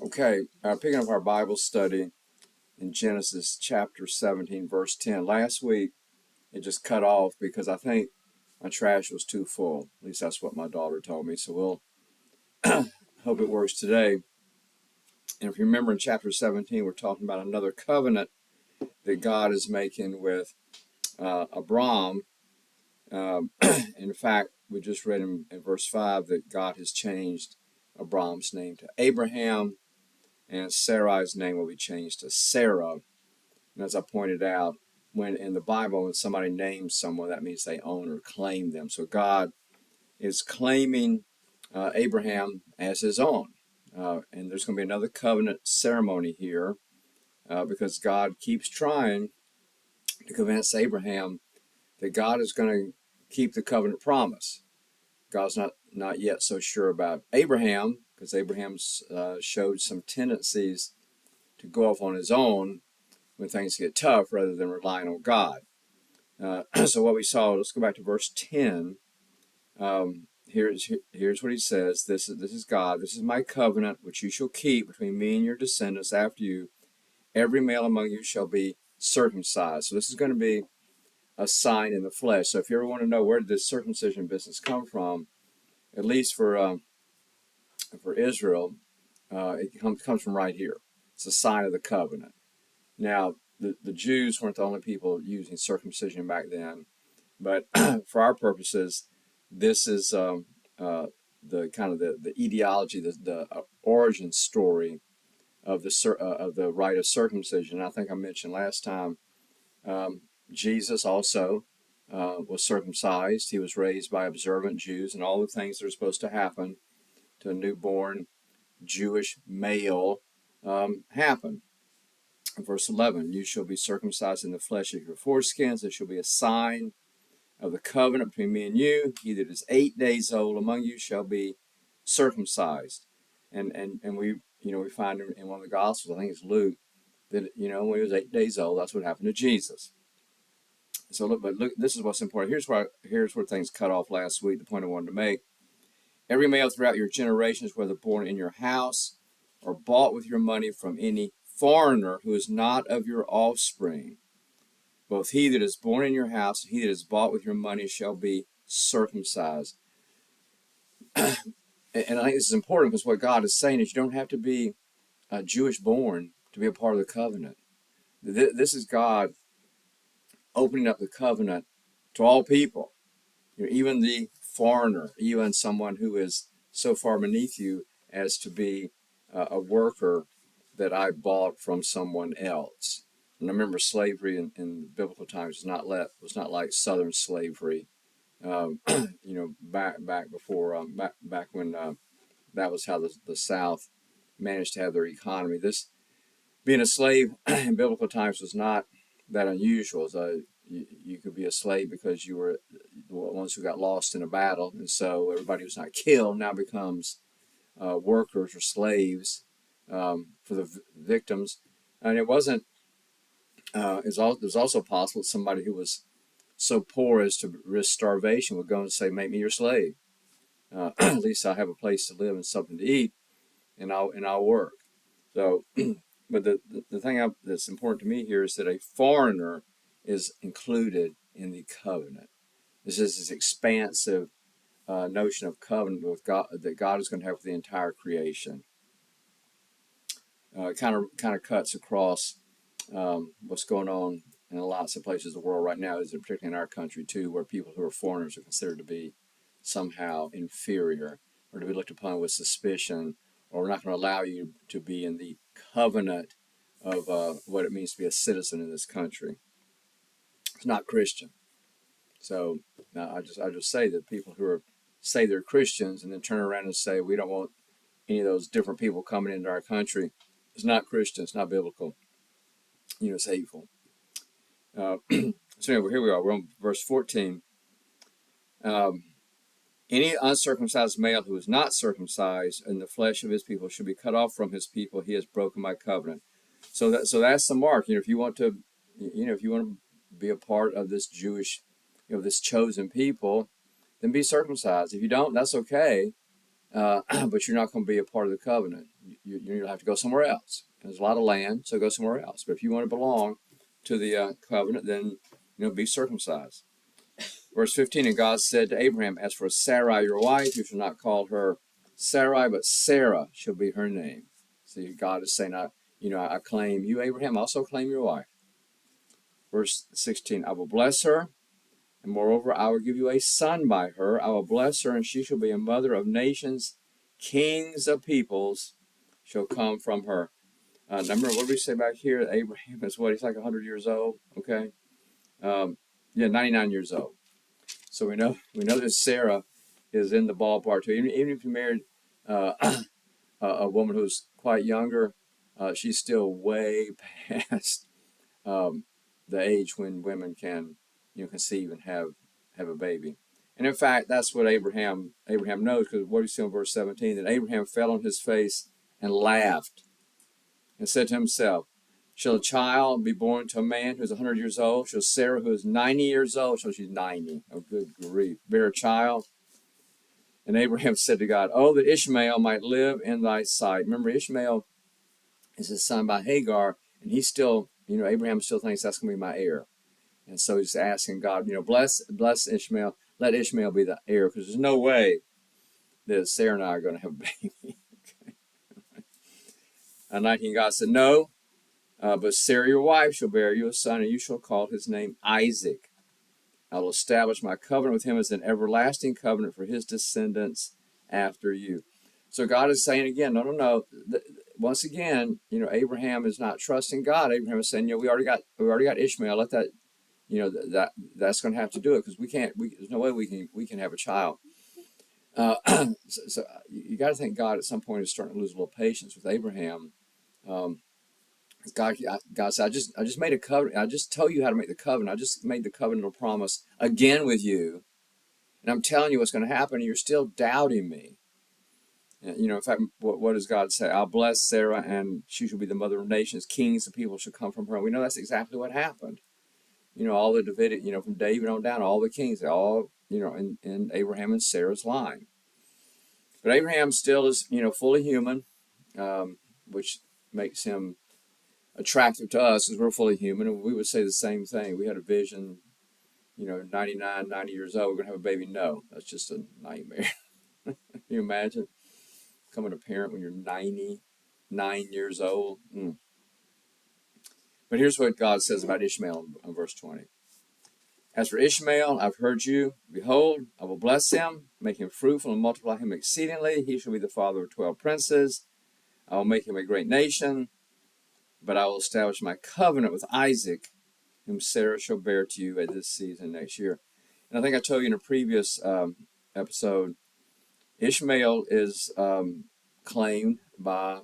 Okay, picking up our Bible study in Genesis chapter 17, verse 10. Last week, it just cut off because I think my trash was too full. At least that's what my daughter told me. So we'll hope it works today. And if you remember in chapter 17, we're talking about another covenant that God is making with Abram. In fact, we just read in verse 5 that God has changed Abram's name to Abraham, and Sarai's name will be changed to Sarah. And as I pointed out, when in the Bible, when somebody names someone, that means they own or claim them. So God is claiming Abraham as his own. And there's going to be another covenant ceremony here because God keeps trying to convince Abraham that God is going to keep the covenant promise. God's not yet so sure about Abraham because Abraham's showed some tendencies to go off on his own when things get tough rather than relying on God. So what we saw, let's go back to verse 10. Here's what he says. This is God. This is my covenant, which you shall keep between me and your descendants after you. Every male among you shall be circumcised. So this is going to be a sign in the flesh. So if you ever want to know where did this circumcision business come from, at least for Israel, it comes from right here. It's a sign of the covenant. Now, the Jews weren't the only people using circumcision back then, but for our purposes, this is the kind of the etiology, the origin story of the rite of circumcision. I think I mentioned last time Jesus also was circumcised. He was raised by observant Jews, and all the things that are supposed to happen to a newborn Jewish male happen. Verse 11, you shall be circumcised in the flesh of your foreskins. There shall be a sign of the covenant between me and you. He that is 8 days old among you shall be circumcised. And we find in one of the Gospels, I think it's Luke, that when he was 8 days old, that's what happened to Jesus. So look, this is what's important. Here's where things cut off last week. The point I wanted to make: every male throughout your generations, whether born in your house or bought with your money from any foreigner who is not of your offspring, both he that is born in your house and he that is bought with your money shall be circumcised. And I think this is important because what God is saying is you don't have to be Jewish born to be a part of the covenant. This is God opening up the covenant to all people, even the foreigner, even someone who is so far beneath you as to be a worker that I bought from someone else. And I remember slavery in biblical times was not like Southern slavery. Back before back when that was how the South managed to have their economy. This being a slave in biblical times was not that unusual. So you could be a slave because you were the ones who got lost in a battle, and so everybody who's not killed now becomes workers or slaves for the victims. And it wasn't. It was also possible somebody who was so poor as to risk starvation would go and say, "Make me your slave. At least I have a place to live and something to eat, and I'll work." So, but the thing that's important to me here is that a foreigner is included in the covenant. This is this expansive notion of covenant with God that God is going to have with the entire creation. Kind of cuts across what's going on in lots of places of the world right now, is particularly in our country too, where people who are foreigners are considered to be somehow inferior or to be looked upon with suspicion, or we're not going to allow you to be in the covenant of what it means to be a citizen in this country. It's not Christian. So I just say that people who say they're Christians and then turn around and say we don't want any of those different people coming into our country, it's not Christian. It's not biblical. It's hateful. So anyway, here we are. We're on verse 14. Any uncircumcised male who is not circumcised in the flesh of his people should be cut off from his people. He has broken my covenant. So that's the mark. If you want to, if you want to be a part of this Jewish, this chosen people, then be circumcised. If you don't, that's okay. But you're not going to be a part of the covenant. you'll have to go somewhere else. There's a lot of land, so go somewhere else. But if you want to belong to the covenant, then be circumcised. Verse 15, and God said to Abraham, as for Sarai your wife, you shall not call her Sarai, but Sarah shall be her name. See, God is saying, I claim you, Abraham, I also claim your wife. Verse 16, I will bless her, and moreover, I will give you a son by her. I will bless her, and she shall be a mother of nations. Kings of peoples shall come from her. Now remember, what did we say back here? Abraham is what? He's like 100 years old, okay? 99 years old. So we know that Sarah is in the ballpark too. Even if you married a woman who's quite younger, she's still way past the age when women can conceive and have a baby. And in fact, that's what Abraham knows, because what do you see in verse 17? That Abraham fell on his face and laughed and said to himself, shall a child be born to a man who's 100 years old? Shall Sarah, who is 90 years old, so she's 90, oh good grief, bear a child? And Abraham said to God, oh, that Ishmael might live in thy sight. Remember, Ishmael is his son by Hagar, and he's still, Abraham still thinks that's going to be my heir. And so he's asking God, bless Ishmael, let Ishmael be the heir, because there's no way that Sarah and I are going to have a baby. Okay. 19, God said, no, but Sarah your wife shall bear you a son, and you shall call his name Isaac. I will establish my covenant with him as an everlasting covenant for his descendants after you. So God is saying again, no. Once again, Abraham is not trusting God. Abraham is saying, we already got Ishmael. Let that, that's going to have to do it, because there's no way we can have a child. So you got to think God at some point is starting to lose a little patience with Abraham. God said, I just made a covenant. I just told you how to make the covenant. I just made the covenantal promise again with you, and I'm telling you what's going to happen, and you're still doubting me. And, in fact, what does God say? I'll bless Sarah, and she shall be the mother of nations. Kings of people shall come from her. We know that's exactly what happened. All the Davidic, from David on down, all the kings, they all, in Abraham and Sarah's line. But Abraham still is, fully human, which makes him attractive to us, as we're fully human, and we would say the same thing. We had a vision, 99, 90 years old, we're going to have a baby. No, that's just a nightmare. Can you imagine becoming a parent when you're 99 years old? But here's what God says about Ishmael in verse 20. As for Ishmael, I've heard you. Behold, I will bless him, make him fruitful, and multiply him exceedingly. He shall be the father of 12 princes. I will make him a great nation, but I will establish my covenant with Isaac, whom Sarah shall bear to you at this season next year. And I think I told you in a previous episode, Ishmael is claimed by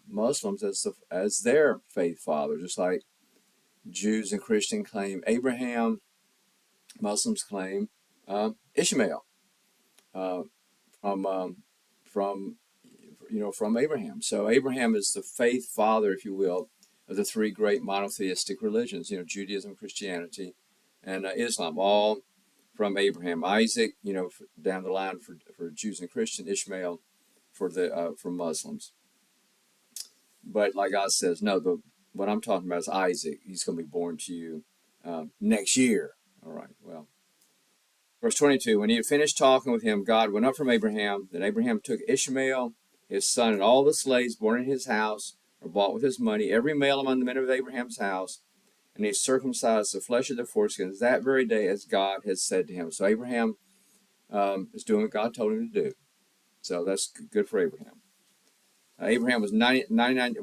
Muslims as their faith father, just like Jews and Christians claim Abraham. Muslims claim Ishmael from Abraham. So Abraham is the faith father, if you will, of the three great monotheistic religions, Judaism, Christianity, and Islam, all from Abraham. Isaac, down the line for Jews and Christians, Ishmael for Muslims. But like God says, no, what I'm talking about is Isaac. He's going to be born to you next year. All right, well. Verse 22, when he had finished talking with him, God went up from Abraham. Then Abraham took Ishmael, his son, and all the slaves born in his house, or bought with his money, every male among the men of Abraham's house, and he circumcised the flesh of their foreskins that very day, as God had said to him. So Abraham is doing what God told him to do. So that's good for Abraham. Abraham was 99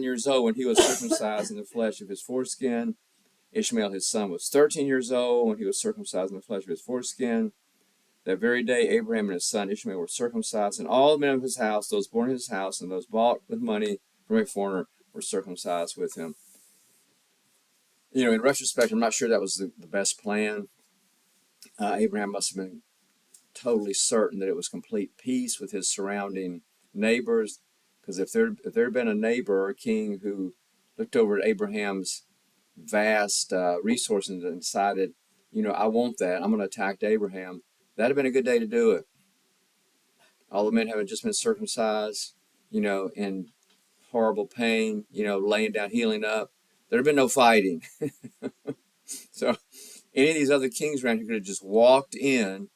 years old when he was circumcised in the flesh of his foreskin. Ishmael, his son, was 13 years old when he was circumcised in the flesh of his foreskin. That very day, Abraham and his son Ishmael were circumcised, and all the men of his house, those born in his house, and those bought with money from a foreigner, were circumcised with him. In retrospect, I'm not sure that was the best plan. Abraham must have been totally certain that it was complete peace with his surrounding neighbors, because if there had been a neighbor or a king who looked over at Abraham's vast resources and decided, I want that, I'm going to attack Abraham, that'd have been a good day to do it. all the men having just been circumcised, in horrible pain, laying down, healing up. There had been no fighting. So any of these other kings around here could have just walked in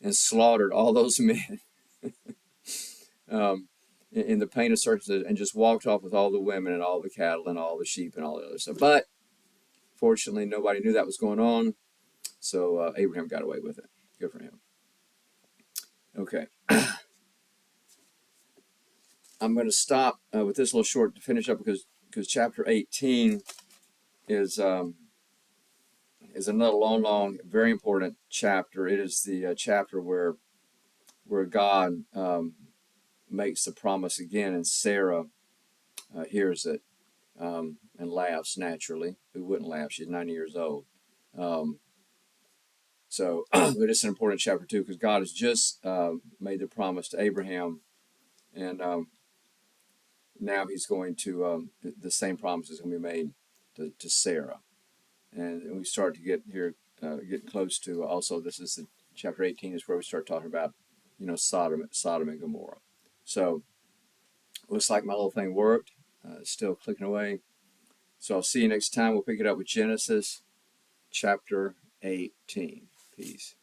and slaughtered all those men in the pain of circumcision and just walked off with all the women and all the cattle and all the sheep and all the other stuff. But fortunately, nobody knew that was going on. So Abraham got away with it. Good for him. Okay. I'm going to stop with this little short to finish up because chapter 18 is another long, very important chapter. It is the chapter where God makes the promise again, and Sarah hears it and laughs naturally. Who wouldn't laugh? She's 90 years old. So but it's an important chapter too because God has just made the promise to Abraham, and now he's going to the same promise is going to be made to Sarah, and we start to get here, getting close to also. This is the chapter 18 is where we start talking about, Sodom and Gomorrah. So looks like my little thing worked. It's still clicking away. So I'll see you next time. We'll pick it up with Genesis chapter 18. Peace.